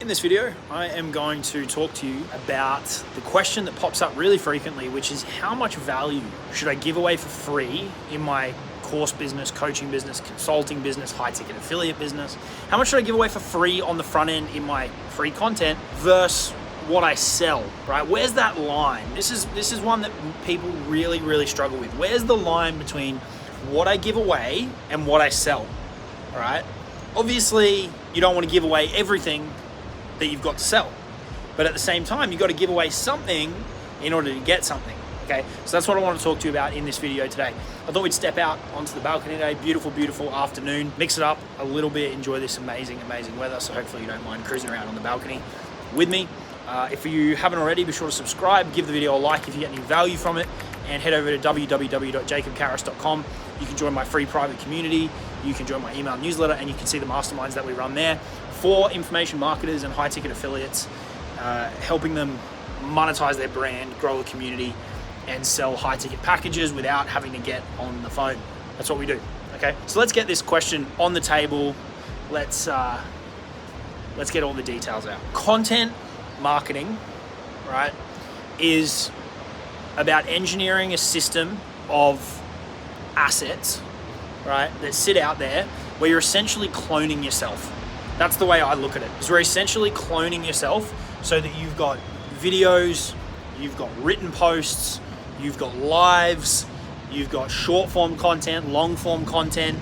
this video, I am going to talk to you about the question that pops up really frequently, which is how much value should I give away for free in my course business, coaching business, consulting business, high ticket affiliate business? How much should I give away for free on the front end in my free content versus what I sell, right? Where's that line? This is one that people really struggle with. Where's the line between what I give away and what I sell, all right? Obviously, you don't want to give away everything that you've got to sell, but at the same time, you've got to give away something in order to get something, okay? So that's what I want to talk to you about in this video today. I thought we'd step out onto the balcony today, beautiful afternoon, mix it up a little bit, enjoy this amazing weather, so hopefully you don't mind cruising around on the balcony with me. If you haven't already, be sure to subscribe, give the video a like if you get any value from it, and head over to www.jacobkarras.com. You can join my free private community, you can join my email newsletter, and you can see the masterminds that we run there for information marketers and high ticket affiliates, helping them monetize their brand, grow a community, and sell high ticket packages without having to get on the phone. That's what we do, okay? So let's get this question on the table. Let's get all the details out. Content marketing, right, is about engineering a system of assets, right, that sit out there where you're essentially cloning yourself. That's the way I look at it. So we're essentially cloning yourself so that you've got videos, you've got written posts, you've got lives, you've got short form content, long form content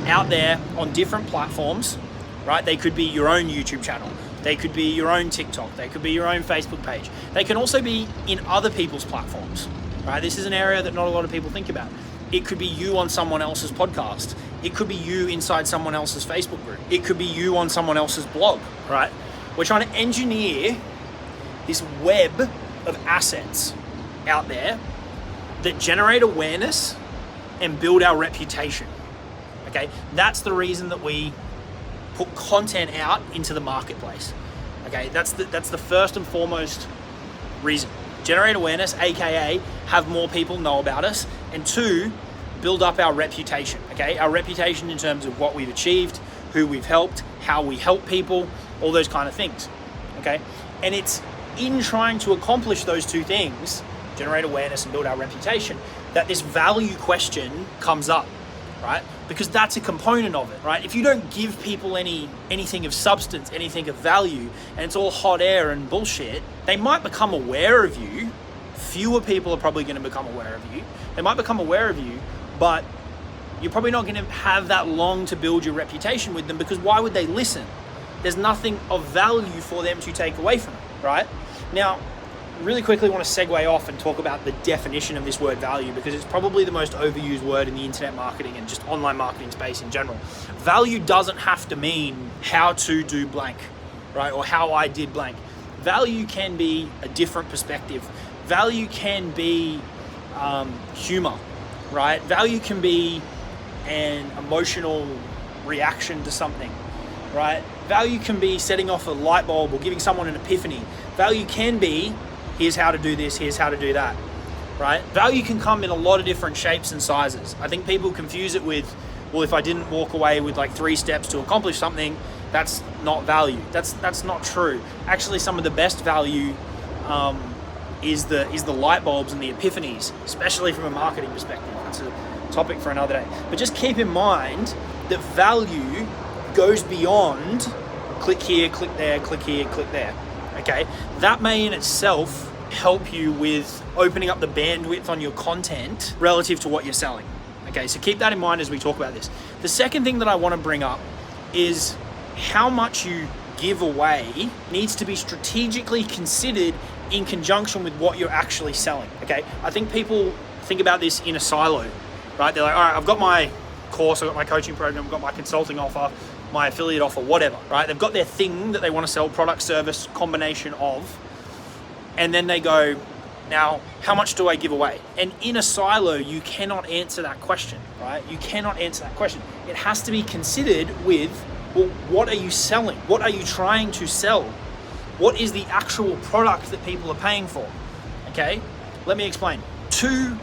out there on different platforms, right? They could be your own YouTube channel. They could be your own TikTok. They could be your own Facebook page. They can also be in other people's platforms, right? This is an area that not a lot of people think about. It could be you on someone else's podcast. It could be you inside someone else's Facebook group. It could be you on someone else's blog, right? We're trying to engineer this web of assets out there that generate awareness and build our reputation, okay? That's the reason that we put content out into the marketplace, okay? That's the first and foremost reason. Generate awareness, AKA have more people know about us, and two, build up our reputation, okay? Our reputation in terms of what we've achieved, who we've helped, how we help people, all those kind of things, okay? And it's in trying to accomplish those two things, generate awareness and build our reputation, that this value question comes up, right? Because that's a component of it, right? If you don't give people anything of substance, anything of value, and it's all hot air and bullshit, they might become aware of you. Fewer people are probably going to become aware of you. They might become aware of you, but you're probably not going to have that long to build your reputation with them, because why would they listen? There's nothing of value for them to take away from it, right? Now, really quickly want to segue off and talk about the definition of this word value, because it's probably the most overused word in the internet marketing and just online marketing space in general. Value doesn't have to mean how to do blank, right? Or how I did blank. Value can be a different perspective. Value can be humor, right? Value can be an emotional reaction to something, right? Value can be setting off a light bulb or giving someone an epiphany. Value can be, here's how to do this, here's how to do that, right? Value can come in a lot of different shapes and sizes. I think people confuse it with, well, if I didn't walk away with like 3 steps to accomplish something, that's not value. That's not true. Actually, some of the best value is the light bulbs and the epiphanies, especially from a marketing perspective. That's a topic for another day. But just keep in mind that value goes beyond click here, click there, click here, click there. Okay, that may in itself help you with opening up the bandwidth on your content relative to what you're selling. Okay, so keep that in mind as we talk about this. The second thing that I want to bring up is how much you give away needs to be strategically considered in conjunction with what you're actually selling. Okay, I think people think about this in a silo, right? They're like, all right, I've got my course, I've got my coaching program, I've got my consulting offer, my affiliate offer, whatever, right? They've got their thing that they want to sell, product, service, combination of, and then they go, now, how much do I give away? And in a silo, you cannot answer that question, right? You cannot answer that question. It has to be considered with, well, what are you selling? What are you trying to sell? What is the actual product that people are paying for? Okay, let me explain. 2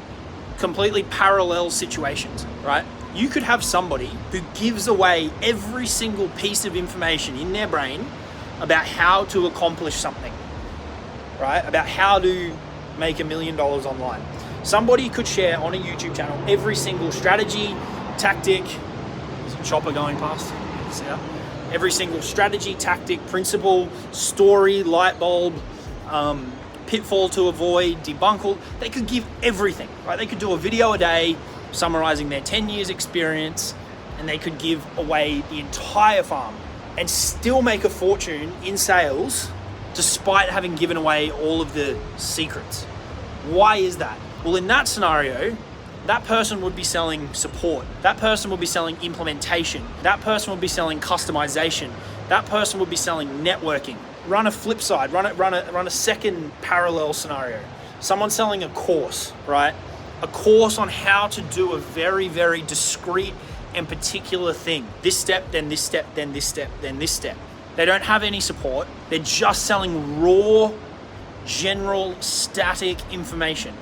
completely parallel situations, right? You could have somebody who gives away every single piece of information in their brain about how to accomplish something, right? About how to make $1 million online. Somebody could share on a YouTube channel every single strategy, tactic. There's a chopper going past. See that? Every single strategy, tactic, principle, story, light bulb, pitfall to avoid, debunk. They could give everything, right? They could do a video a day summarizing their 10 years experience, and they could give away the entire farm and still make a fortune in sales despite having given away all of the secrets. Why is that? Well, in that scenario, that person would be selling support. That person would be selling implementation. That person would be selling customization. That person would be selling networking. Run a flip side, run a second parallel scenario. Someone selling a course, right? A course on how to do a very, very discrete and particular thing. This step, then this step, then this step, then this step. They don't have any support. They're just selling raw, general, static information.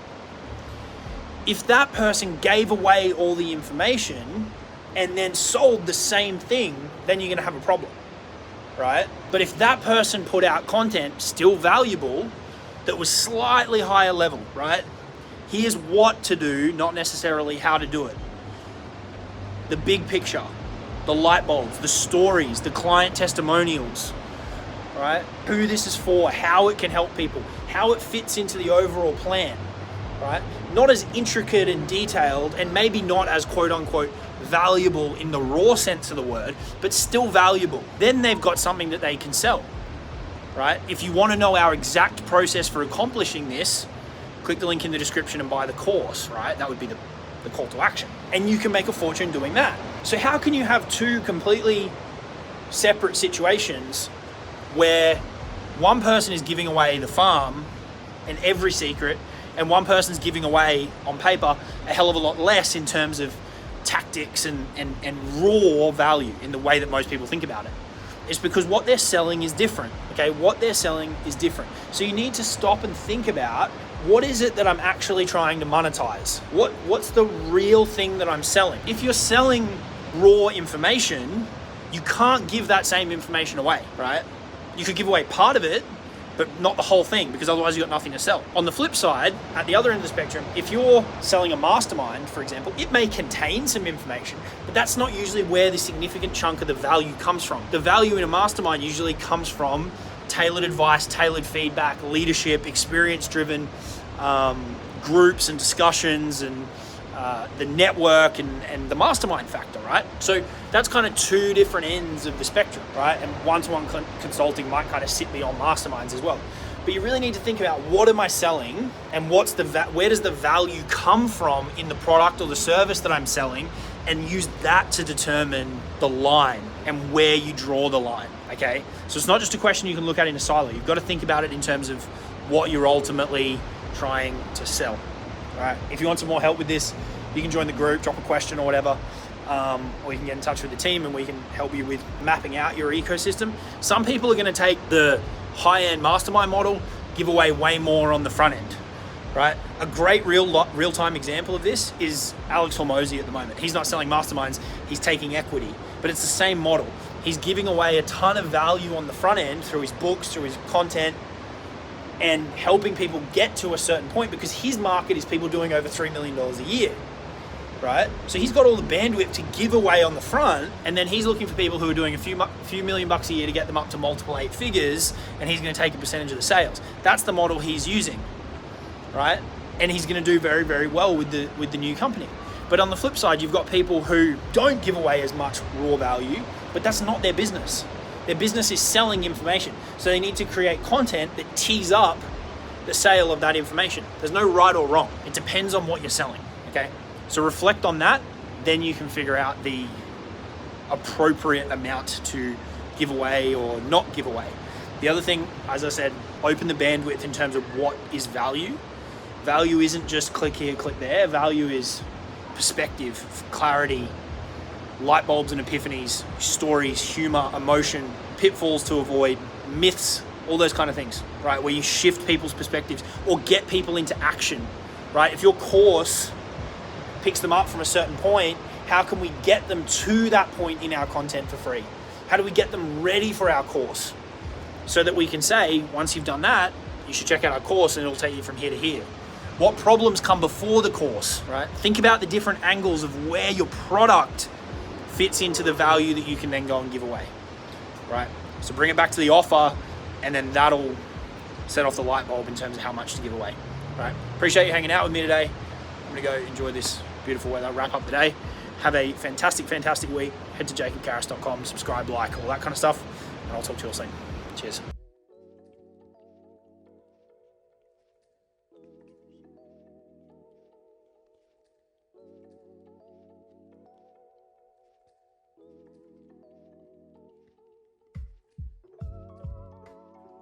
If that person gave away all the information and then sold the same thing, then you're going to have a problem, right? But if that person put out content still valuable that was slightly higher level, right? Here's what to do, not necessarily how to do it. The big picture, the light bulbs, the stories, the client testimonials, right? Who this is for, how it can help people, how it fits into the overall plan, right? Not as intricate and detailed, and maybe not as quote unquote valuable in the raw sense of the word, but still valuable. Then they've got something that they can sell, right? If you want to know our exact process for accomplishing this, click the link in the description and buy the course, right? That would be the call to action. And you can make a fortune doing that. So how can you have two completely separate situations where one person is giving away the farm and every secret, and one person's giving away on paper a hell of a lot less in terms of tactics and raw value in the way that most people think about it? It's because what they're selling is different, okay? What they're selling is different. So you need to stop and think about, what is it that I'm actually trying to monetize? What's the real thing that I'm selling? If you're selling raw information, you can't give that same information away, right? You could give away part of it, but not the whole thing, because otherwise you've got nothing to sell. On the flip side, at the other end of the spectrum, if you're selling a mastermind, for example, it may contain some information, but that's not usually where the significant chunk of the value comes from. The value in a mastermind usually comes from tailored advice, tailored feedback, leadership, experience-driven groups and discussions, and the network and the mastermind factor, right? So that's kind of two different ends of the spectrum, right? And one-to-one consulting might kind of sit beyond masterminds as well. But you really need to think about, what am I selling, and what's where does the value come from in the product or the service that I'm selling, and use that to determine the line and where you draw the line, okay? So it's not just a question you can look at in a silo. You've got to think about it in terms of what you're ultimately trying to sell, all right? If you want some more help with this, you can join the group, drop a question or whatever, or you can get in touch with the team and we can help you with mapping out your ecosystem. Some people are going to take the high-end mastermind model, give away way more on the front end, right? A great real-time example of this is Alex Hormozy at the moment. He's not selling masterminds, he's taking equity, but it's the same model. He's giving away a ton of value on the front end through his books, through his content, and helping people get to a certain point, because his market is people doing over $3 million a year, right? So he's got all the bandwidth to give away on the front, and then he's looking for people who are doing a few million bucks a year to get them up to multiple 8 figures, and he's going to take a percentage of the sales. That's the model he's using, right? And he's going to do very, very well with the new company. But on the flip side, you've got people who don't give away as much raw value, but that's not their business. Their business is selling information. So they need to create content that tees up the sale of that information. There's no right or wrong. It depends on what you're selling, okay? So reflect on that, then you can figure out the appropriate amount to give away or not give away. The other thing, as I said, open the bandwidth in terms of what is value. Value isn't just click here, click there. Value is perspective, clarity, light bulbs and epiphanies, stories, humor, emotion, pitfalls to avoid, myths, all those kind of things, right? Where you shift people's perspectives or get people into action, right? If your course picks them up from a certain point, how can we get them to that point in our content for free? How do we get them ready for our course? so that we can say, once you've done that, you should check out our course and it'll take you from here to here. What problems come before the course, right? Think about the different angles of where your product fits into the value that you can then go and give away, right? So bring it back to the offer, and then that'll set off the light bulb in terms of how much to give away, right? Appreciate you hanging out with me today. I'm gonna go enjoy this beautiful weather, wrap up the day. Have a fantastic, fantastic week. Head to jacobcarris.com, subscribe, like, all that kind of stuff, and I'll talk to you all soon. Cheers.